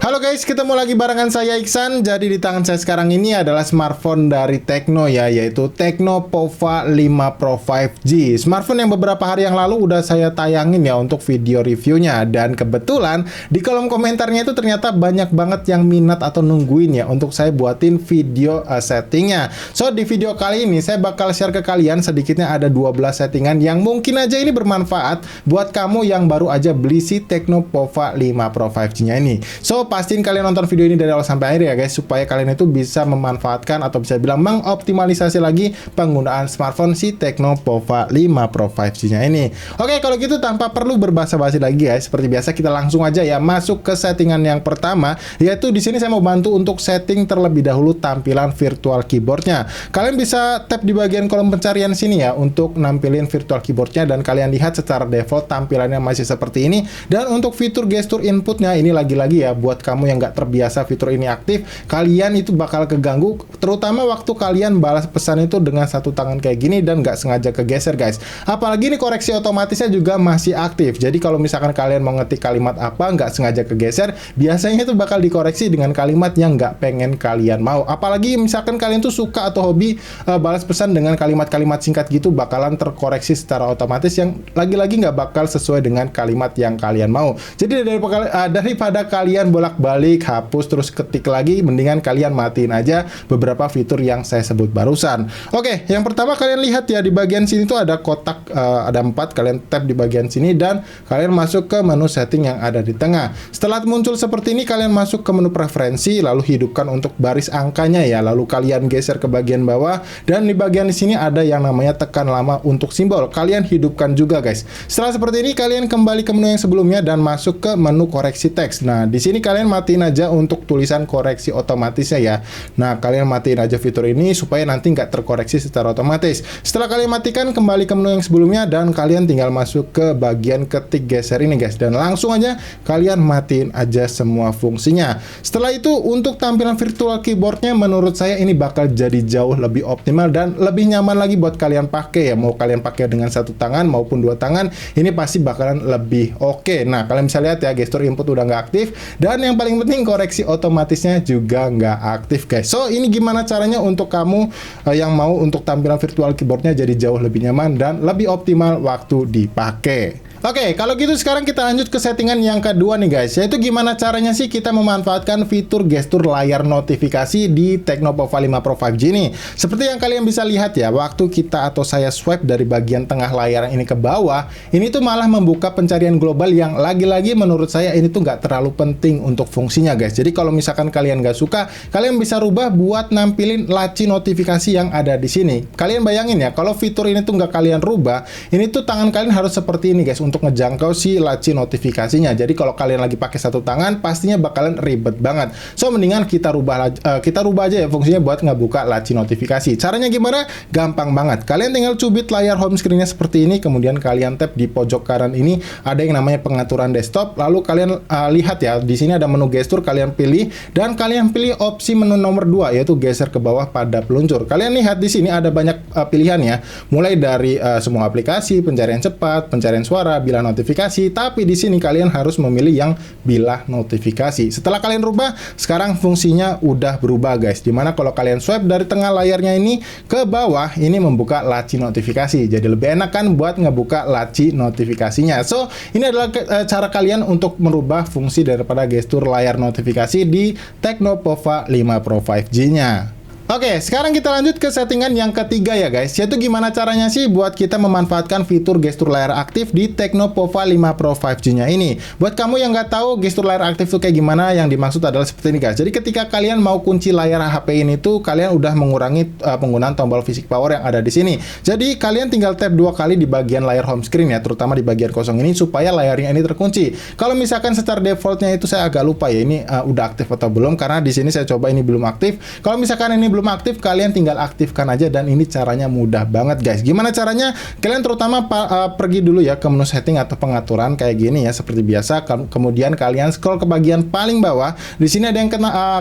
Halo guys, ketemu lagi barengan saya Iksan. Jadi di tangan saya sekarang ini adalah smartphone dari Tecno ya, yaitu Tecno Pova 5 Pro 5G. Smartphone yang beberapa hari yang lalu udah saya tayangin ya untuk video reviewnya. Dan kebetulan di kolom komentarnya itu ternyata banyak banget yang minat atau nungguin ya untuk saya buatin video settingnya. So di video kali ini saya bakal share ke kalian sedikitnya ada 12 settingan yang mungkin aja ini bermanfaat buat kamu yang baru aja beli si Tecno Pova 5 Pro 5G-nya ini. So pastiin kalian nonton video ini dari awal sampai akhir ya guys, supaya kalian itu bisa memanfaatkan atau bisa bilang mengoptimalisasi lagi penggunaan smartphone si Tecno Pova 5 Pro 5G-nya ini. Oke, kalau gitu tanpa perlu berbasa-basi lagi guys, seperti biasa kita langsung aja ya masuk ke settingan yang pertama, yaitu di sini saya mau bantu untuk setting terlebih dahulu tampilan virtual keyboardnya. Kalian bisa tap di bagian kolom pencarian sini ya untuk nampilin virtual keyboardnya, dan kalian lihat secara default tampilannya masih seperti ini. Dan untuk fitur gestur inputnya ini lagi-lagi ya, buat kamu yang nggak terbiasa fitur ini aktif, kalian itu bakal keganggu, terutama waktu kalian balas pesan itu dengan satu tangan kayak gini dan nggak sengaja kegeser guys. Apalagi ini koreksi otomatisnya juga masih aktif. Jadi kalau misalkan kalian mau ngetik kalimat apa nggak sengaja kegeser, biasanya itu bakal dikoreksi dengan kalimat yang nggak pengen kalian mau. Apalagi misalkan kalian tuh suka atau hobi balas pesan dengan kalimat-kalimat singkat gitu, bakalan terkoreksi secara otomatis yang lagi-lagi nggak bakal sesuai dengan kalimat yang kalian mau. Jadi daripada kalian bolak-balik hapus terus ketik lagi, mendingan kalian matiin aja beberapa fitur yang saya sebut barusan. Oke, yang pertama kalian lihat ya, di bagian sini tuh ada kotak, ada 4, kalian tap di bagian sini dan kalian masuk ke menu setting yang ada di tengah. Setelah muncul seperti ini, kalian masuk ke menu preferensi, lalu hidupkan untuk baris angkanya ya, lalu kalian geser ke bagian bawah, dan di bagian sini ada yang namanya tekan lama untuk simbol, kalian hidupkan juga guys. Setelah seperti ini, kalian kembali ke menu yang sebelumnya dan masuk ke menu koreksi teks. Nah, di sini kalian matiin aja untuk tulisan koreksi otomatisnya ya. Nah, kalian matiin aja fitur ini supaya nanti nggak terkoreksi secara otomatis. Setelah kalian matikan, kembali ke menu yang sebelumnya dan kalian tinggal masuk ke bagian ketik geser ini guys, dan langsung aja kalian matiin aja semua fungsinya. Setelah itu untuk tampilan virtual keyboardnya menurut saya ini bakal jadi jauh lebih optimal dan lebih nyaman lagi buat kalian pakai ya. Mau kalian pakai dengan satu tangan maupun dua tangan, ini pasti bakalan lebih oke. Nah, kalian bisa lihat ya, gestur input udah nggak aktif, dan yang paling penting koreksi otomatisnya juga nggak aktif guys. So ini gimana caranya untuk kamu yang mau untuk tampilan virtual keyboardnya jadi jauh lebih nyaman dan lebih optimal waktu dipakai. Oke, kalau gitu sekarang kita lanjut ke settingan yang kedua nih guys, yaitu gimana caranya sih kita memanfaatkan fitur gestur layar notifikasi di Tecno Pova 5 Pro 5G ini. Seperti yang kalian bisa lihat ya, waktu kita atau saya swipe dari bagian tengah layar ini ke bawah, ini tuh malah membuka pencarian global yang lagi-lagi menurut saya ini tuh nggak terlalu penting untuk fungsinya guys. Jadi kalau misalkan kalian nggak suka, kalian bisa rubah buat nampilin laci notifikasi yang ada di sini. Kalian bayangin ya, kalau fitur ini tuh nggak kalian rubah, ini tuh tangan kalian harus seperti ini guys untuk ngejangkau si laci notifikasinya. Jadi kalau kalian lagi pakai satu tangan, pastinya bakalan ribet banget. So mendingan kita rubah aja ya fungsinya buat ngebuka laci notifikasi. Caranya gimana? Gampang banget. Kalian tinggal cubit layar home screen-nya seperti ini, kemudian kalian tap di pojok kanan ini ada yang namanya pengaturan desktop. Lalu kalian lihat ya, di sini ada menu gestur, kalian pilih dan kalian pilih opsi menu nomor 2 yaitu geser ke bawah pada peluncur. Kalian lihat di sini ada banyak pilihan ya, mulai dari semua aplikasi, pencarian cepat, pencarian suara, bilah notifikasi, tapi di sini kalian harus memilih yang bilah notifikasi. Setelah kalian rubah, sekarang fungsinya udah berubah guys, dimana kalau kalian swipe dari tengah layarnya ini ke bawah, ini membuka laci notifikasi. Jadi lebih enak kan buat ngebuka laci notifikasinya. So ini adalah cara kalian untuk merubah fungsi daripada gestur layar notifikasi di Tecno Pova 5 Pro 5G-nya. Oke, sekarang kita lanjut ke settingan yang ketiga ya guys, yaitu gimana caranya sih buat kita memanfaatkan fitur gestur layar aktif di Tecno Pova 5 Pro 5G-nya ini. Buat kamu yang nggak tahu gestur layar aktif itu kayak gimana, yang dimaksud adalah seperti ini guys. Jadi ketika kalian mau kunci layar HP ini tuh, kalian udah mengurangi penggunaan tombol fisik power yang ada di sini. Jadi kalian tinggal tap 2 kali di bagian layar home screen ya, terutama di bagian kosong ini supaya layarnya ini terkunci. Kalau misalkan secara defaultnya itu saya agak lupa ya, ini udah aktif atau belum, karena di sini saya coba ini belum aktif. Kalau misalkan ini belum belum aktif, kalian tinggal aktifkan aja, dan ini caranya mudah banget guys. Gimana caranya? Kalian terutama pergi dulu ya ke menu setting atau pengaturan kayak gini ya, seperti biasa. Kemudian kalian scroll ke bagian paling bawah. Di sini ada yang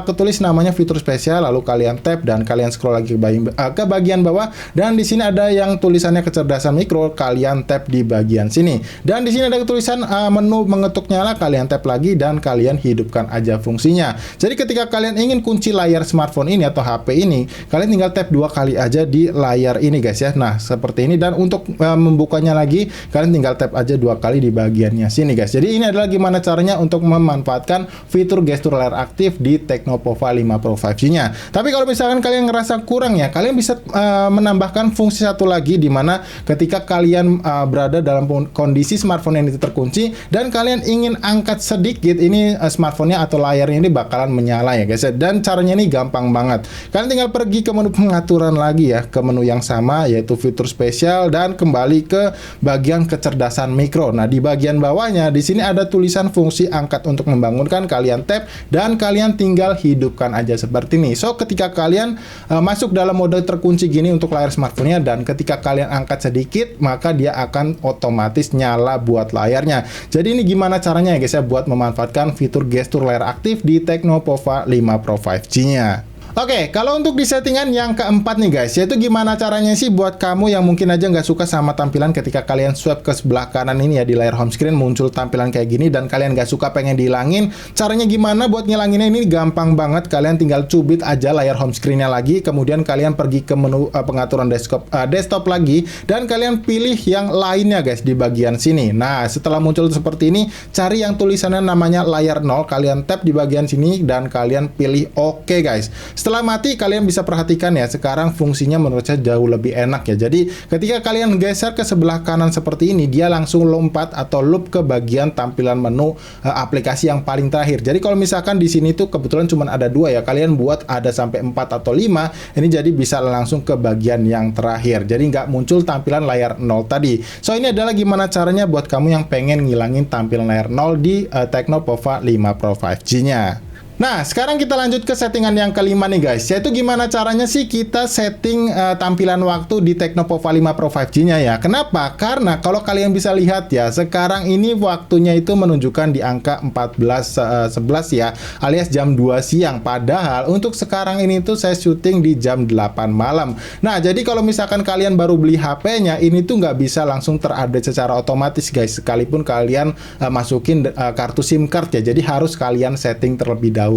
ketulis namanya fitur spesial, lalu kalian tap dan kalian scroll lagi ke bagian bawah, dan di sini ada yang tulisannya kecerdasan mikro, kalian tap di bagian sini. Dan di sini ada tulisan menu mengetuk nyala, kalian tap lagi dan kalian hidupkan aja fungsinya. Jadi ketika kalian ingin kunci layar smartphone ini atau HP ini, kalian tinggal tap 2 kali aja di layar ini guys ya. Nah, seperti ini. Dan untuk membukanya lagi, kalian tinggal tap aja 2 kali di bagiannya sini guys. Jadi ini adalah gimana caranya untuk memanfaatkan fitur gestur layar aktif di Tecno Pova 5 Pro 5G-nya. Tapi kalau misalkan kalian ngerasa kurang ya, kalian bisa menambahkan fungsi satu lagi, di mana ketika kalian berada dalam kondisi smartphone yang itu terkunci dan kalian ingin angkat sedikit, ini smartphone-nya atau layarnya ini bakalan menyala ya guys. Dan caranya ini gampang banget. Kalian tinggal pergi ke menu pengaturan lagi ya, ke menu yang sama yaitu fitur spesial, dan kembali ke bagian kecerdasan mikro. Nah, di bagian bawahnya di sini ada tulisan fungsi angkat untuk membangunkan, kalian tap dan kalian tinggal hidupkan aja seperti ini. So, ketika kalian masuk dalam mode terkunci gini untuk layar smartphone-nya, dan ketika kalian angkat sedikit, maka dia akan otomatis nyala buat layarnya. Jadi ini gimana caranya ya guys ya, buat memanfaatkan fitur gestur layar aktif di Tecno Pova 5 Pro 5G-nya. Oke, kalau untuk di settingan yang keempat nih guys, yaitu gimana caranya sih buat kamu yang mungkin aja nggak suka sama tampilan ketika kalian swipe ke sebelah kanan ini ya, di layar home screen muncul tampilan kayak gini dan kalian nggak suka, pengen dihilangin. Caranya gimana buat ngilanginnya? Ini gampang banget. Kalian tinggal cubit aja layar home screen-nya lagi, kemudian kalian pergi ke menu pengaturan desktop lagi, dan kalian pilih yang lainnya guys di bagian sini. Nah, setelah muncul seperti ini, cari yang tulisannya namanya layar 0, kalian tap di bagian sini dan kalian pilih oke guys. Setelah mati, kalian bisa perhatikan ya, sekarang fungsinya menurut saya jauh lebih enak ya. Jadi ketika kalian geser ke sebelah kanan seperti ini, dia langsung lompat atau loop ke bagian tampilan menu aplikasi yang paling terakhir. Jadi kalau misalkan di sini tuh kebetulan cuma ada 2 ya, kalian buat ada sampai 4 atau 5, ini jadi bisa langsung ke bagian yang terakhir. Jadi nggak muncul tampilan layar 0 tadi. So, ini adalah gimana caranya buat kamu yang pengen ngilangin tampilan layar 0 di Tecno Pova 5 Pro 5G-nya. Nah, sekarang kita lanjut ke settingan yang kelima nih guys, yaitu gimana caranya sih kita setting tampilan waktu di Tecno Pova 5 Pro 5G-nya ya. Kenapa? Karena kalau kalian bisa lihat ya, sekarang ini waktunya itu menunjukkan di angka 14.11 ya, alias jam 2 siang. Padahal untuk sekarang ini tuh saya syuting di jam 8 malam. Nah, jadi kalau misalkan kalian baru beli HP-nya, ini tuh nggak bisa langsung terupdate secara otomatis guys, sekalipun kalian masukin kartu SIM card ya. Jadi harus kalian setting terlebih dahulu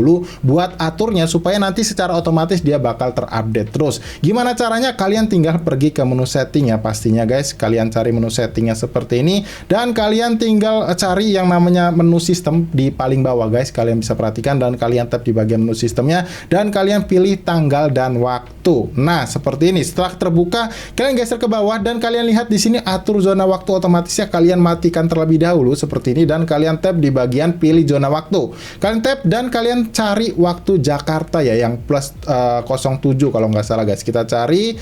buat aturnya supaya nanti secara otomatis dia bakal terupdate terus. Gimana caranya? Kalian tinggal pergi ke menu setting ya pastinya guys. Kalian cari menu settingnya seperti ini, dan kalian tinggal cari yang namanya menu sistem di paling bawah guys. Kalian bisa perhatikan dan kalian tap di bagian menu sistemnya, dan kalian pilih tanggal dan waktu. Nah, seperti ini. Setelah terbuka, kalian geser ke bawah dan kalian lihat di sini atur zona waktu otomatisnya kalian matikan terlebih dahulu seperti ini, dan kalian tap di bagian pilih zona waktu. Kalian tap dan kalian cari waktu Jakarta ya, yang plus 07 kalau nggak salah guys. Kita cari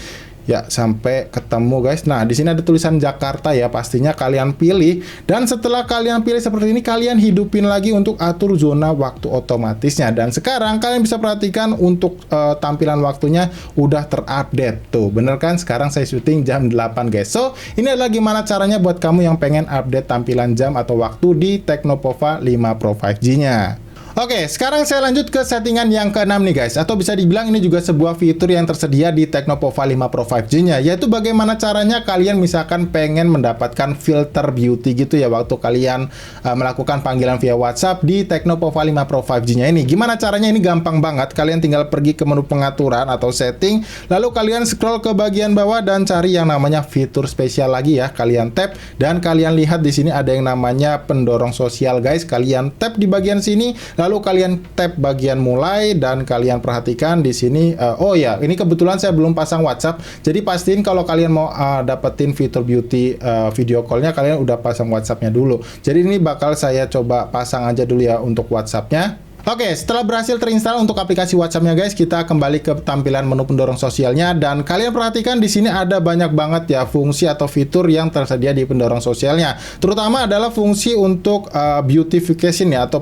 ya sampai ketemu guys. Nah, di sini ada tulisan Jakarta ya, pastinya kalian pilih, dan setelah kalian pilih seperti ini, kalian hidupin lagi untuk atur zona waktu otomatisnya. Dan sekarang kalian bisa perhatikan untuk tampilan waktunya udah terupdate tuh, bener kan? Sekarang saya syuting jam 8 guys. So, ini adalah gimana caranya buat kamu yang pengen update tampilan jam atau waktu di Tecno Pova 5 Pro 5G-nya. Oke, sekarang saya lanjut ke settingan yang ke-6 nih guys, atau bisa dibilang ini juga sebuah fitur yang tersedia di Tecno Pova 5 Pro 5G-nya, yaitu bagaimana caranya kalian misalkan pengen mendapatkan filter beauty gitu ya waktu kalian melakukan panggilan via WhatsApp di Tecno Pova 5 Pro 5G-nya ini. Gimana caranya? Ini gampang banget. Kalian tinggal pergi ke menu pengaturan atau setting, lalu kalian scroll ke bagian bawah dan cari yang namanya fitur spesial lagi ya. Kalian tap dan kalian lihat di sini ada yang namanya pendorong sosial guys. Kalian tap di bagian sini, lalu kalian tap bagian mulai, dan kalian perhatikan di sini. Oh ya, ini kebetulan saya belum pasang WhatsApp. Jadi pastiin kalau kalian mau dapetin fitur beauty video call-nya, kalian udah pasang WhatsApp-nya dulu. Jadi ini bakal saya coba pasang aja dulu ya untuk WhatsApp-nya. Oke, setelah berhasil terinstall untuk aplikasi WhatsApp-nya guys, kita kembali ke tampilan menu pendorong sosialnya dan kalian perhatikan di sini ada banyak banget ya fungsi atau fitur yang tersedia di pendorong sosialnya. Terutama adalah fungsi untuk beautification ya atau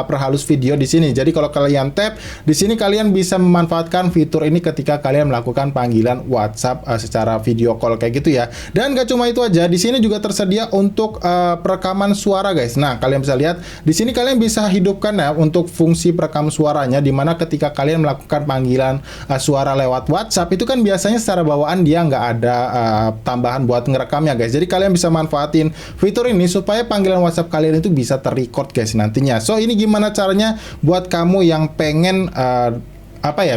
perhalus video di sini. Jadi kalau kalian tap di sini kalian bisa memanfaatkan fitur ini ketika kalian melakukan panggilan WhatsApp secara video call kayak gitu ya. Dan gak cuma itu aja, di sini juga tersedia untuk perekaman suara guys. Nah, kalian bisa lihat di sini kalian bisa hidupkan ya untuk fungsi perekam suaranya, dimana ketika kalian melakukan panggilan suara lewat WhatsApp itu kan biasanya secara bawaan dia nggak ada tambahan buat ngerekamnya guys. Jadi kalian bisa manfaatin fitur ini supaya panggilan WhatsApp kalian itu bisa terrecord guys nantinya. So ini gimana caranya buat kamu yang pengen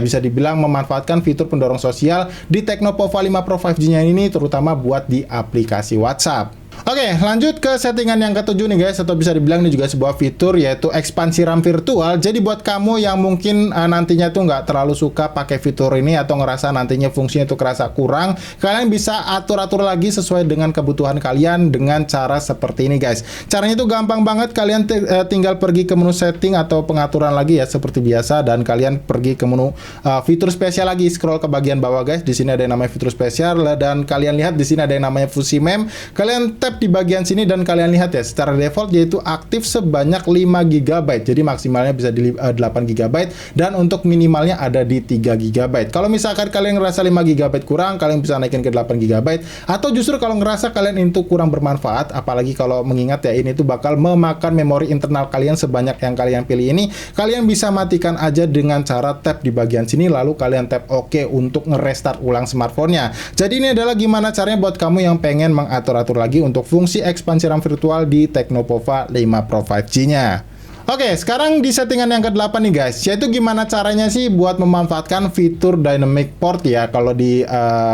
bisa dibilang memanfaatkan fitur pendorong sosial di Tecno Pova 5 Pro 5G-nya ini, terutama buat di aplikasi WhatsApp. Oke, lanjut ke settingan yang ketujuh nih guys, atau bisa dibilang ini juga sebuah fitur yaitu ekspansi RAM virtual. Jadi buat kamu yang mungkin nantinya tuh nggak terlalu suka pakai fitur ini atau ngerasa nantinya fungsinya itu kerasa kurang, kalian bisa atur-atur lagi sesuai dengan kebutuhan kalian dengan cara seperti ini guys. Caranya itu gampang banget, kalian tinggal pergi ke menu setting atau pengaturan lagi ya seperti biasa, dan kalian pergi ke menu fitur spesial lagi, scroll ke bagian bawah guys. Di sini ada yang namanya fitur spesial dan kalian lihat di sini ada yang namanya fungsi mem. Kalian tap di bagian sini dan kalian lihat ya, secara default yaitu aktif sebanyak 5 GB. Jadi maksimalnya bisa di 8 GB dan untuk minimalnya ada di 3 GB. Kalau misalkan kalian ngerasa 5 GB kurang, kalian bisa naikin ke 8 GB, atau justru kalau ngerasa kalian itu kurang bermanfaat, apalagi kalau mengingat ya ini tuh bakal memakan memori internal kalian sebanyak yang kalian pilih ini, kalian bisa matikan aja dengan cara tap di bagian sini lalu kalian tap OK untuk nge-restart ulang smartphone-nya. Jadi ini adalah gimana caranya buat kamu yang pengen mengatur-atur lagi untuk fungsi ekspansi RAM virtual di Tecno Pova 5 Pro 5G-nya. Oke, sekarang di settingan yang ke-8 nih guys, yaitu gimana caranya sih buat memanfaatkan fitur Dynamic Port ya. Kalau di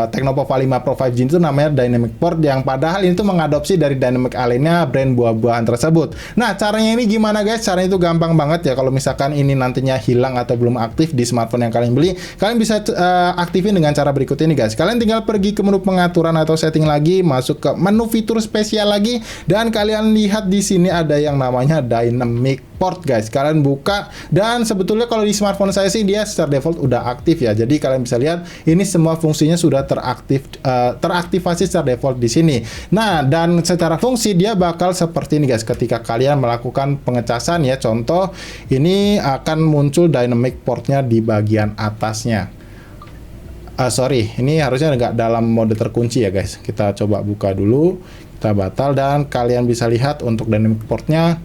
Tecno Pova 5 Pro 5G itu namanya Dynamic Port, yang padahal ini tuh mengadopsi dari Dynamic Island-nya brand buah-buahan tersebut. Nah, caranya ini gimana guys? Caranya itu gampang banget ya. Kalau misalkan ini nantinya hilang atau belum aktif di smartphone yang kalian beli, kalian bisa aktifin dengan cara berikut ini guys. Kalian tinggal pergi ke menu pengaturan atau setting lagi, masuk ke menu fitur spesial lagi, dan kalian lihat di sini ada yang namanya Dynamic Port guys. Kalian buka dan sebetulnya kalau di smartphone saya sih dia secara default udah aktif ya. Jadi kalian bisa lihat ini semua fungsinya sudah teraktivasi secara default di sini. Nah, dan secara fungsi dia bakal seperti ini guys. Ketika kalian melakukan pengecasan ya, contoh ini akan muncul Dynamic Portnya di bagian atasnya. Ini harusnya nggak dalam mode terkunci ya guys. Kita coba buka dulu, kita batal, dan kalian bisa lihat untuk Dynamic Portnya.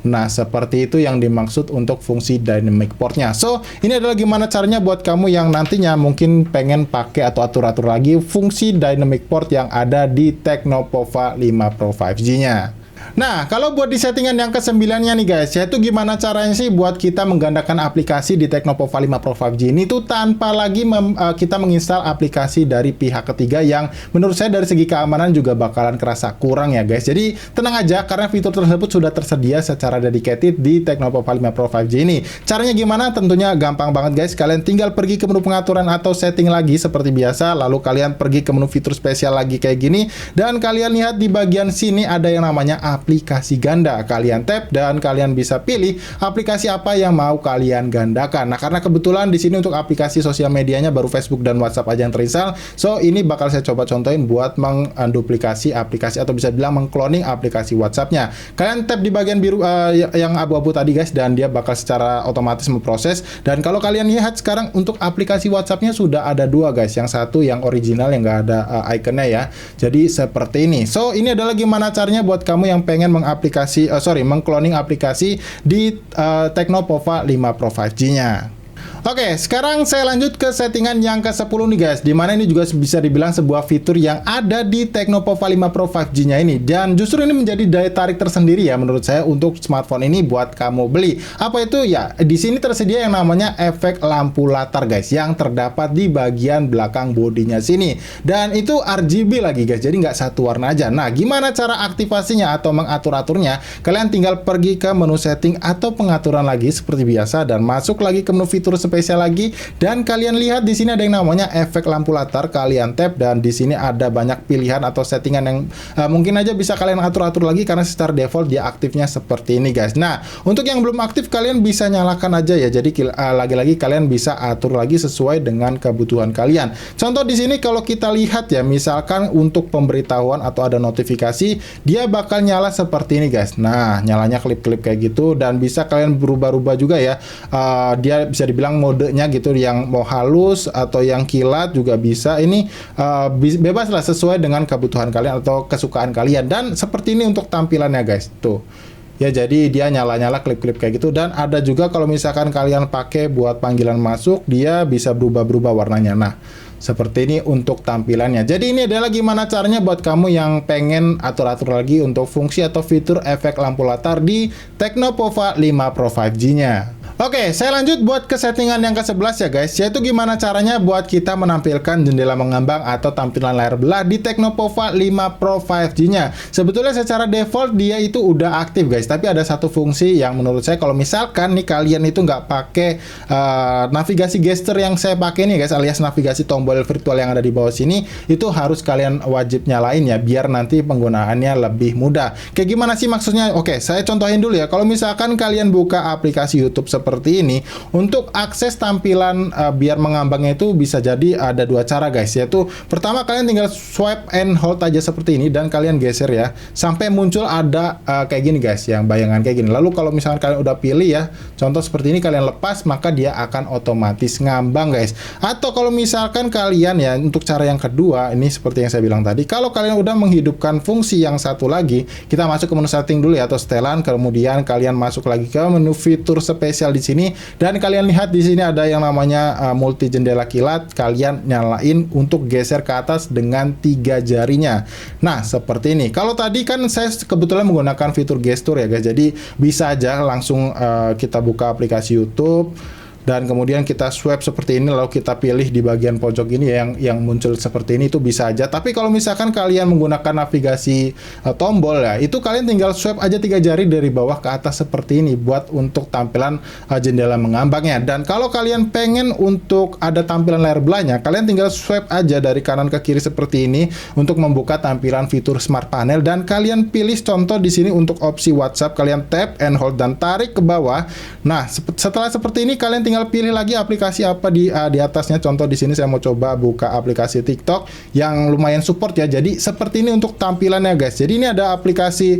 Nah, seperti itu yang dimaksud untuk fungsi Dynamic Port-nya. So, ini adalah gimana caranya buat kamu yang nantinya mungkin pengen pakai atau atur-atur lagi fungsi Dynamic Port yang ada di Tecno Pova 5 Pro 5G-nya. Nah, kalau buat di settingan yang ke-9-nya nih guys, yaitu gimana caranya sih buat kita menggandakan aplikasi di Tecno Pova 5 Pro 5G ini tuh tanpa lagi kita menginstal aplikasi dari pihak ketiga yang menurut saya dari segi keamanan juga bakalan kerasa kurang ya guys. Jadi tenang aja karena fitur tersebut sudah tersedia secara dedicated di Tecno Pova 5 Pro 5G ini. Caranya gimana? Tentunya gampang banget guys. Kalian tinggal pergi ke menu pengaturan atau setting lagi seperti biasa, lalu kalian pergi ke menu fitur spesial lagi kayak gini, dan kalian lihat di bagian sini ada yang namanya aplikasi ganda. Kalian tap dan kalian bisa pilih aplikasi apa yang mau kalian gandakan. Nah, karena kebetulan di sini untuk aplikasi sosial medianya baru Facebook dan WhatsApp aja yang terinstall, so ini bakal saya coba contohin buat menduplikasi aplikasi atau bisa bilang mengcloning aplikasi WhatsApp-nya. Kalian tap di bagian biru yang abu-abu tadi guys, dan dia bakal secara otomatis memproses. Dan kalau kalian lihat sekarang untuk aplikasi WhatsApp-nya sudah ada dua guys. Yang satu yang original yang nggak ada ikonnya ya. Jadi seperti ini. So ini adalah gimana caranya buat kamu yang pengen mengcloning aplikasi di Tecno Pova 5 Pro 5G-nya. Oke, sekarang saya lanjut ke settingan yang ke-10 nih guys, dimana ini juga bisa dibilang sebuah fitur yang ada di Tecno Pova 5 Pro 5G-nya ini, dan justru ini menjadi daya tarik tersendiri ya menurut saya untuk smartphone ini buat kamu beli. Apa itu ya? Di sini tersedia yang namanya efek lampu latar guys, yang terdapat di bagian belakang bodinya sini, dan itu RGB lagi guys, jadi nggak satu warna aja. Nah, gimana cara aktivasinya atau mengatur-aturnya? Kalian tinggal pergi ke menu setting atau pengaturan lagi seperti biasa, dan masuk lagi ke menu fitur spesial lagi. Dan kalian lihat di sini ada yang namanya efek lampu latar, kalian tap dan di sini ada banyak pilihan atau settingan yang mungkin aja bisa kalian atur-atur lagi karena secara default dia aktifnya seperti ini guys. Nah, untuk yang belum aktif kalian bisa nyalakan aja ya. Jadi lagi-lagi kalian bisa atur lagi sesuai dengan kebutuhan kalian. Contoh di sini kalau kita lihat ya, misalkan untuk pemberitahuan atau ada notifikasi, dia bakal nyala seperti ini guys. Nah, nyalanya klip-klip kayak gitu dan bisa kalian berubah-ubah juga ya. Dia bisa dibilang modenya gitu, yang mau halus atau yang kilat juga bisa. Ini bebas lah sesuai dengan kebutuhan kalian atau kesukaan kalian. Dan seperti ini untuk tampilannya guys. Tuh. Ya, jadi dia nyala-nyala klip-klip kayak gitu. Dan ada juga kalau misalkan kalian pakai buat panggilan masuk, dia bisa berubah-berubah warnanya. Nah, seperti ini untuk tampilannya. Jadi ini adalah gimana caranya buat kamu yang pengen atur-atur lagi untuk fungsi atau fitur efek lampu latar di Tecno Pova 5 Pro 5G-nya. Oke, saya lanjut buat ke settingan yang ke-11 ya guys, yaitu gimana caranya buat kita menampilkan jendela mengambang atau tampilan layar belah di Tecno Pova 5 Pro 5G-nya. Sebetulnya secara default dia itu udah aktif guys, tapi ada satu fungsi yang menurut saya kalau misalkan nih kalian itu nggak pakai navigasi gesture yang saya pakai nih guys, alias navigasi tombol virtual yang ada di bawah sini, itu harus kalian wajib nyalain ya, biar nanti penggunaannya lebih mudah. Kayak gimana sih maksudnya? Oke, saya contohin dulu ya. Kalau misalkan kalian buka aplikasi YouTube seperti ini, untuk akses tampilan biar mengambangnya itu bisa jadi ada dua cara guys, yaitu pertama kalian tinggal swipe and hold aja seperti ini dan kalian geser ya sampai muncul ada kayak gini guys, yang bayangan kayak gini. Lalu kalau misalkan kalian udah pilih ya, contoh seperti ini, kalian lepas maka dia akan otomatis ngambang guys. Atau kalau misalkan kalian ya, untuk cara yang kedua ini seperti yang saya bilang tadi, kalau kalian udah menghidupkan fungsi yang satu lagi, kita masuk ke menu setting dulu ya, atau setelan, kemudian kalian masuk lagi ke menu fitur spesial di sini dan kalian lihat di sini ada yang namanya multi jendela kilat. Kalian nyalain untuk geser ke atas dengan 3 jarinya. Nah, seperti ini. Kalau tadi kan saya kebetulan menggunakan fitur gestur ya guys. Jadi bisa aja langsung kita buka aplikasi YouTube dan kemudian kita swipe seperti ini, lalu kita pilih di bagian pojok ini ya, yang muncul seperti ini, itu bisa aja. Tapi kalau misalkan kalian menggunakan navigasi tombol ya, itu kalian tinggal swipe aja 3 jari dari bawah ke atas seperti ini buat untuk tampilan jendela mengambangnya. Dan kalau kalian pengen untuk ada tampilan layar belahnya, kalian tinggal swipe aja dari kanan ke kiri seperti ini untuk membuka tampilan fitur smart panel, dan kalian pilih contoh di sini untuk opsi WhatsApp, kalian tap and hold dan tarik ke bawah. Nah, setelah seperti ini kalian tinggal pilih lagi aplikasi apa di atasnya. Contoh di sini saya mau coba buka aplikasi TikTok yang lumayan support ya. Jadi seperti ini untuk tampilannya guys. Jadi ini ada aplikasi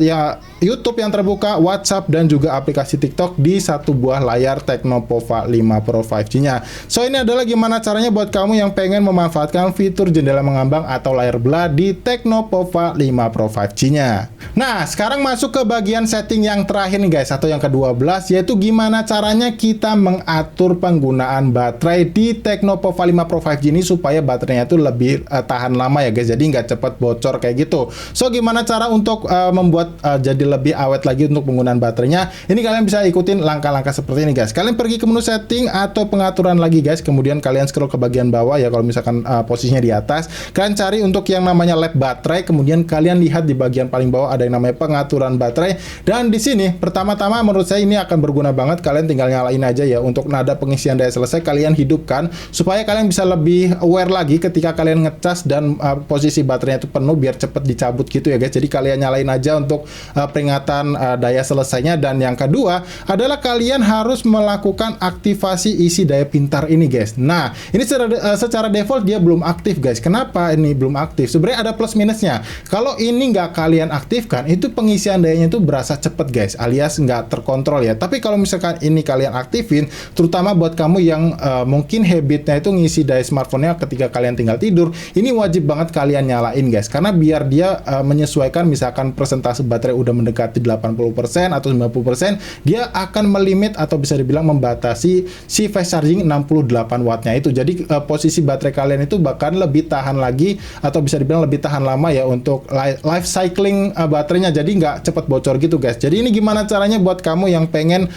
ya YouTube yang terbuka, WhatsApp dan juga aplikasi TikTok di satu buah layar Tecno Pova 5 Pro 5G-nya. So ini adalah gimana caranya buat kamu yang pengen memanfaatkan fitur jendela mengambang atau layar belah di Tecno Pova 5 Pro 5G-nya. Nah, sekarang masuk ke bagian setting yang terakhir nih guys, atau yang ke-12, yaitu gimana caranya kita mengatur penggunaan baterai di Tecno Pova 5 Pro 5G ini supaya baterainya itu lebih tahan lama ya guys, jadi nggak cepat bocor kayak gitu. So gimana cara untuk membuat jadi lebih awet lagi untuk penggunaan baterainya? Ini kalian bisa ikutin langkah-langkah seperti ini guys. Kalian pergi ke menu setting atau pengaturan lagi guys, kemudian kalian scroll ke bagian bawah ya, kalau misalkan posisinya di atas, kalian cari untuk yang namanya lab baterai, kemudian kalian lihat di bagian paling bawah ada yang namanya pengaturan baterai. Dan di sini pertama-tama menurut saya ini akan berguna banget, kalian tinggal nyalain aja ya. Untuk nada pengisian daya selesai kalian hidupkan supaya kalian bisa lebih aware lagi ketika kalian ngecas dan posisi baterainya itu penuh, biar cepet dicabut gitu ya guys. Jadi kalian nyalain aja untuk peringatan daya selesainya. Dan yang kedua adalah kalian harus melakukan aktivasi isi daya pintar ini guys. Nah, ini secara default dia belum aktif guys. Kenapa ini belum aktif? Sebenarnya ada plus minusnya. Kalau ini nggak kalian aktifkan, itu pengisian dayanya itu berasa cepet guys, alias nggak terkontrol ya. Tapi kalau misalkan ini kalian aktifin, terutama buat kamu yang mungkin habitnya itu ngisi daya smartphone-nya ketika kalian tinggal tidur, ini wajib banget kalian nyalain guys, karena biar dia menyesuaikan, misalkan persentase baterai udah mendekati 80% atau 90%, dia akan melimit atau bisa dibilang membatasi si fast charging 68 wattnya itu. Jadi posisi baterai kalian itu bahkan lebih tahan lagi, atau bisa dibilang lebih tahan lama ya untuk life cycling baterainya, jadi nggak cepat bocor gitu guys. Jadi ini gimana caranya buat kamu yang pengen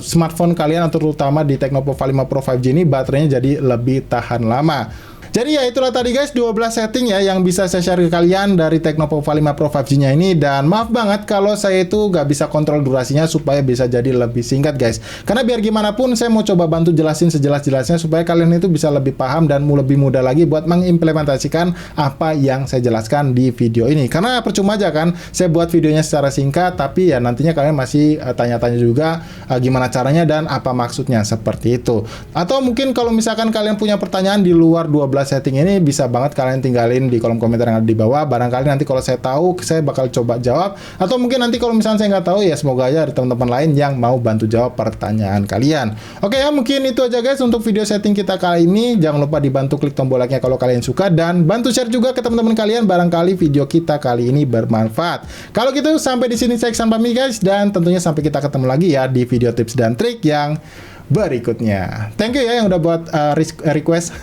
smartphone kalian atau terutama di Tecno Pova 5 Pro 5G ini baterainya jadi lebih tahan lama. Jadi ya itulah tadi guys 12 setting ya yang bisa saya share ke kalian dari Tecnopova 5 Pro 5G nya ini. Dan maaf banget kalau saya itu gak bisa kontrol durasinya supaya bisa jadi lebih singkat guys. Karena biar gimana pun saya mau coba bantu jelasin sejelas-jelasnya supaya kalian itu bisa lebih paham dan lebih mudah lagi buat mengimplementasikan apa yang saya jelaskan di video ini. Karena percuma aja kan saya buat videonya secara singkat tapi ya nantinya kalian masih tanya-tanya juga gimana caranya dan apa maksudnya seperti itu. Atau mungkin kalau misalkan kalian punya pertanyaan di luar 12 setting ini bisa banget kalian tinggalin di kolom komentar yang ada di bawah. Barangkali nanti kalau saya tahu saya bakal coba jawab, atau mungkin nanti kalau misalnya saya nggak tahu ya semoga aja ada teman-teman lain yang mau bantu jawab pertanyaan kalian. Oke ya, mungkin itu aja guys untuk video setting kita kali ini. Jangan lupa dibantu klik tombol like-nya kalau kalian suka dan bantu share juga ke teman-teman kalian barangkali video kita kali ini bermanfaat. Kalau gitu sampai di sini saya Iksan pamit guys, dan tentunya sampai kita ketemu lagi ya di video tips dan trik yang berikutnya. Thank you ya yang udah buat request.